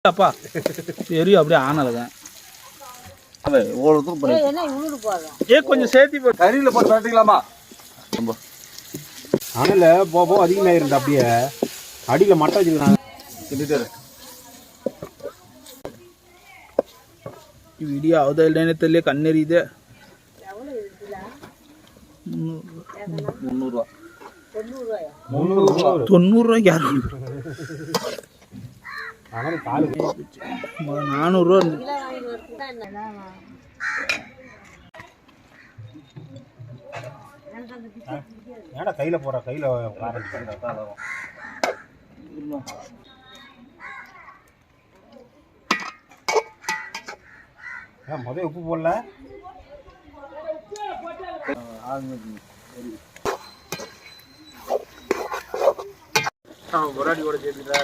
அப்பா தெரியும் அப்படியே ஆனதுதான் கொஞ்சம் சேர்த்தி போட்டு கறியில் போட்டு வரட்டிக்கலாமா? அனல போக அதிகமாக இருந்தா அப்படியே அடியில் மட்டை வச்சுக்கிறாங்க. வீடியோ ஆகுதா இல்லைன்னு தெரியல, கண்ணெறியுது. 300 ரூபாய்க்கு யாரும் 400 ரூபா. ஏடா கையில போற கையில முதல் உப்பு போடல. பொராடி கூட சேர்த்துட்டா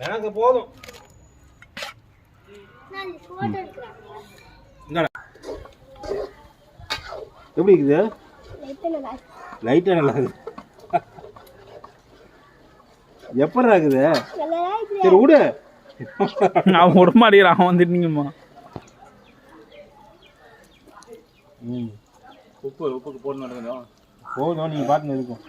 எனக்கு போதும். எப்படி இருக்குது? லைட்டா நல்லா இருக்குது. எப்படி இருக்குது? சரி விடு. நான் விட மாட்டேங்கிறேன். அவன் வந்துட்டீங்கம்மா. உப்புக்கு போடணும். போதும், நீங்க பாத்துன்னு இருக்கும்.